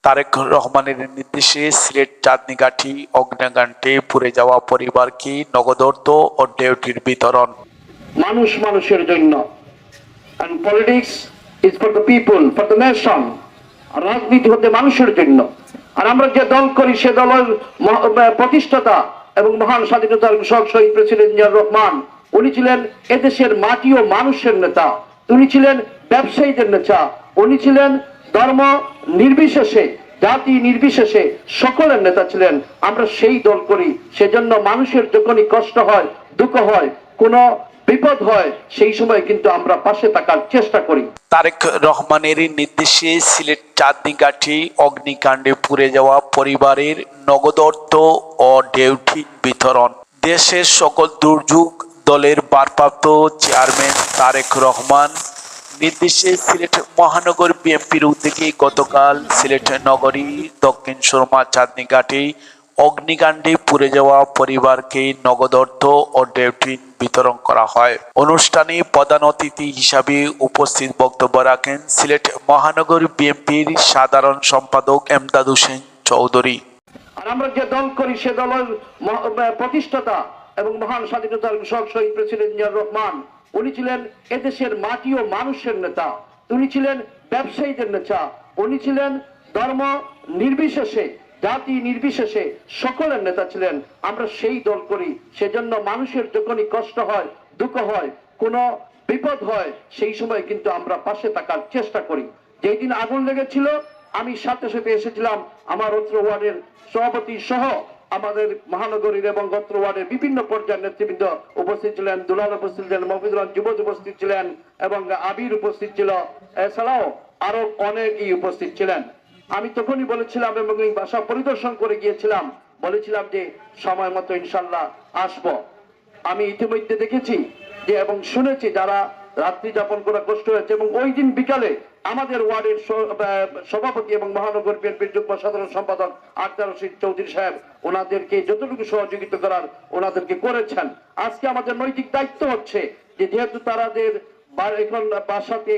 তারেক রহমানের নির্দেশে সিলেট চাঁদনীগাঠি অগ্নিকাণ্ডে পুড়ে যাওয়া পরিবারকে নগদ অর্থ ও ডেউটির বিতরণ। মানুষ মানুষের জন্য, and politics is for the people, for the nation. রাজনীতি হতে মানুষের জন্য। আর আমরা যে দল করি সে দলের প্রতিষ্ঠাতা এবং মহান স্বাধীনতার ঘোষক শহীদ প্রেসিডেন্ট জিয়াউর রহমান, উনি ছিলেন এদেশের মাটি ও মানুষের নেতা, উনি ছিলেন ব্যবসায়ীদের নেতা, উনি ছিলেন ধর্ম নির্বিশেষে, জাতি নির্বিশেষে সকলের নেতা ছিলেন। আমরা সেই দল করি, সেজন্য মানুষের যখনই কষ্ট হয়, দুঃখ হয়, কোনো বিপদ হয়, সেই সময় কিন্তু আমরা পাশে থাকার চেষ্টা করি। তারেক রহমানের নির্দেশে সিলেট চাঁদনীগাঠি অগ্নিকাণ্ডে পুড়ে যাওয়া পরিবারের নগদ অর্থ ও ডেউটি বিতরণ। দেশের সকল দুর্যোগ দলের ভারপ্রাপ্ত চেয়ারম্যান তারেক রহমান নির্দেশে সিলেট মহানগর বিএনপির উদ্যোগে গতকাল সিলেট নগরী দক্ষিণ সুরমা চাঁদনীগাঠি অগ্নিকাণ্ডে পুড়ে যাওয়া পরিবারকে নগদ অর্থ ও ডেউটি বিতরণ করা হয়। অনুষ্ঠানে প্রধান অতিথি হিসাবে উপস্থিত বক্তব্য রাখেন সিলেট মহানগর বিএনপির সাধারণ সম্পাদক এমদাদ হোসেন চৌধুরী। আর আমরা যে দল করি সে দলের প্রতিষ্ঠাতা এবং মহান স্বাধীনতার ঘোষক শহীদ প্রেসিডেন্ট জিয়াউর রহমান, উনি ছিলেন এদেশের মাটি ও মানুষের নেতা, উনি ছিলেন ব্যবসায়ীদের নেতা, উনি ছিলেন ধর্ম নির্বিশেষে, জাতি নির্বিশেষে সকলের নেতা ছিলেন। আমরা সেই দল করি, সেজন্য মানুষের যখনই কষ্ট হয়, দুঃখ হয়, কোনো বিপদ হয়, সেই সময় কিন্তু আমরা পাশে থাকার চেষ্টা করি। যেই দিন আগুন লেগেছিল, আমি সাথে সাথে এসেছিলাম। আমার অত্র ওয়ার্ডের সভাপতি সহ আমাদের মহানগরীর এবং অত্র ওয়ার্ডের বিভিন্ন পর্যায়ের নেতৃবৃন্দ উপস্থিত ছিলেন, দুলাল উপস্থিত ছিলেন, মফিজুল যুবজ উপস্থিত ছিলেন এবং আবির উপস্থিত ছিল, এছাড়াও আরো অনেকেই উপস্থিত ছিলেন। আমি তখনই বলেছিলাম এবং এই বাসা পরিদর্শন করে গিয়েছিলাম, বলেছিলাম যে সময় মতো ইনশাল্লাহ আসব। আমি ইতিমধ্যে দেখেছি যে এবং শুনেছি যারা রাত্রি যাপন করা কষ্ট হয়েছে, এবং ওই দিন বিকালে আমাদের ওয়ার্ডের সভাপতি এবং মহানগর বিএনপির যুগ্ম সাধারণ সম্পাদক আক্তার রশিদ চৌধুরী সাহেব ওনাদেরকে যতটুকু সহযোগিতা করার ওনাদেরকে করেছেন। আজকে আমাদের নৈতিক দায়িত্ব হচ্ছে যে যেহেতু তাদের এখন বাসাতে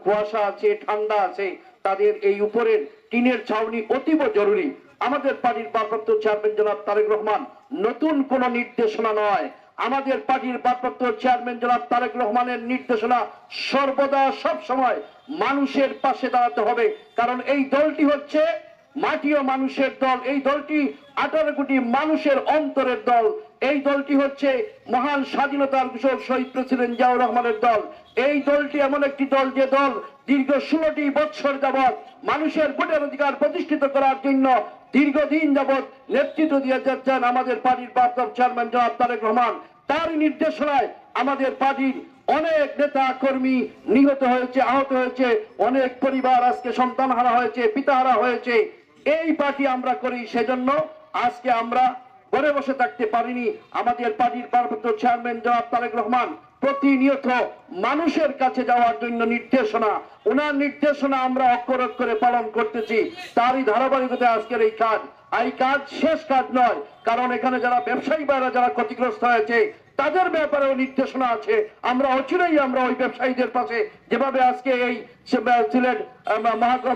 কুয়াশা আছে, ঠান্ডা আছে, তাদের এই উপরের টিনের ছাউনি অতীব জরুরি। আমাদের পার্টির ভারপ্রাপ্ত চেয়ারম্যান জনাব তারেক রহমান নতুন কোন নির্দেশনা নয়, আমাদের পার্টির ভারপ্রাপ্ত চেয়ারম্যান জনাব তারেক রহমানের নির্দেশনা সর্বদা সব সময় মানুষের পাশে দাঁড়াতে হবে। কারণ এই দলটি হচ্ছে মাটি ও মানুষের দল, এই দলটি 18 কোটি মানুষের অন্তরের দল, এই দলটি হচ্ছে মহান স্বাধীনতার ঘোষক শহীদ প্রেসিডেন্ট জিয়াউর রহমানের দল। এই দলটি এমন একটি দল যে দল দীর্ঘ 16টি বছর যাবৎ মানুষের ভোটের অধিকার প্রতিষ্ঠিত করার জন্য দীর্ঘদিন যাবৎ নেতৃত্ব দিয়ে যাচ্ছেন আমাদের পার্টির ভারপ্রাপ্ত চেয়ারম্যান জনাব তারেক রহমান। তার নির্দেশনায় আমাদের পার্টির অনেক নেতা কর্মী নিহত হয়েছে, আহত হয়েছে, অনেক পরিবার আজকে সন্তান হারা হয়েছে, পিতা হারা হয়েছে। এই পার্টি আমরা করি, সেজন্য আজকে আমরা ঘরে বসে থাকতে পারিনি। আমাদের পার্টির ভারপ্রাপ্ত চেয়ারম্যান জনাব তারেক রহমান প্রতিনিয়ত মানুষের কাছে যাওয়ার জন্য নির্দেশনা, ওনার নির্দেশনা আমরা অক্ষর অক্ষরে পালন করতেছি। তারই ধারাবাহিকতায় আজকের এই কাজ। এই কাজ শেষ কাজ নয়, কারণ এখানে যারা ব্যবসায়ী ভাইরা যারা ক্ষতিগ্রস্ত হয়েছে তাদের ব্যাপারেও নির্দেশনা আছে। আমরা অচিরেই আমরা ওই ব্যবসায়ীদের পাশে, যেভাবে আজকে এই সিলেট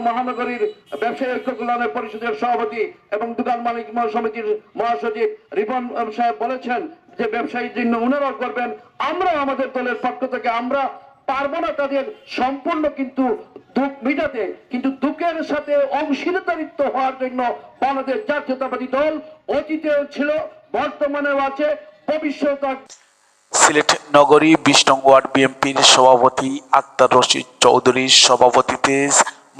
মহানগরীর ব্যবসায়ী ঐক্য কল্যাণ পরিষদের সভাপতি এবং দোকান মালিক সমিতির মহাসচিব রিপন সাহেব বলেছেন যে ব্যবসায়ীর জন্য উনারাও করবেন, আমরা আমাদের দলের পক্ষ থেকে আমরা পারবো না তাদের সম্পূর্ণ কিন্তু দুঃখ মিটাতে, কিন্তু দুঃখের সাথে অংশীদারিত্ব হওয়ার জন্য বাংলাদেশ জাতীয়তাবাদী দল অতীতেও ছিল, বর্তমানেও আছে, ভবিষ্যৎ। সিলেট নগরী 20 নং ওয়ার্ড বিএনপির সভাপতি আক্তার রশিদ চৌধুরীর সভাপতিত্বে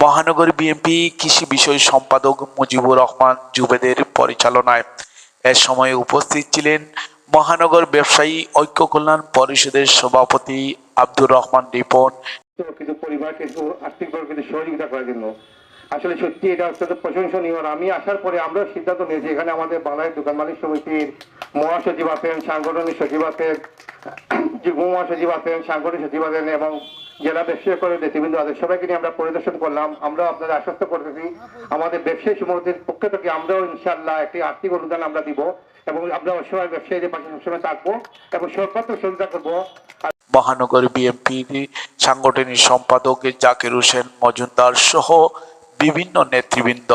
মহানগর বিএনপি কৃষি বিষয় সম্পাদক মুজিবুর রহমান জুবেদের পরিচালনায় এ সময় উপস্থিত ছিলেন মহানগর ব্যবসায়ী ঐক্য কল্যাণ পরিষদের সভাপতি আব্দুর রহমান রিপন। কিন্তু পরিবারকে আর্থিকভাবে কিন্তু সহযোগিতা করার জন্য আসলে সত্যি এটা অত্যন্ত প্রশংসনীয়। আমি আসার পরে আমরা সিদ্ধান্ত নিয়েছি, এখানে আমাদের বাংলাদেশ দোকান মালিক সমিতির মহাসচিব আছেন, সাংগঠনিক সচিব আছেন, যুগ্ম মহাসচিব আছেন, সাংগঠনিক সচিব আছেন এবং জেলা ব্যবসায়ী করে নেতৃবৃন্দ আছে, সবাইকে নিয়ে আমরা পরিদর্শন করলাম। আমরা আপনাদের আশ্বস্ত করতেছি আমাদের ব্যবসায়ী সমিতির পক্ষ থেকে আমরাও ইনশাআল্লাহ একটি আর্থিক অনুদান আমরা দিব এবং আমরা অসহায় ব্যবসায়ীদের পাশে সবসময় থাকবো এবং সর্বাত্ম সহযোগিতা করবো। মহানগর বিএনপির সাংগঠনিক সম্পাদক জাকির হোসেন মজুমদার সহ বিভিন্ন নেতৃবৃন্দ।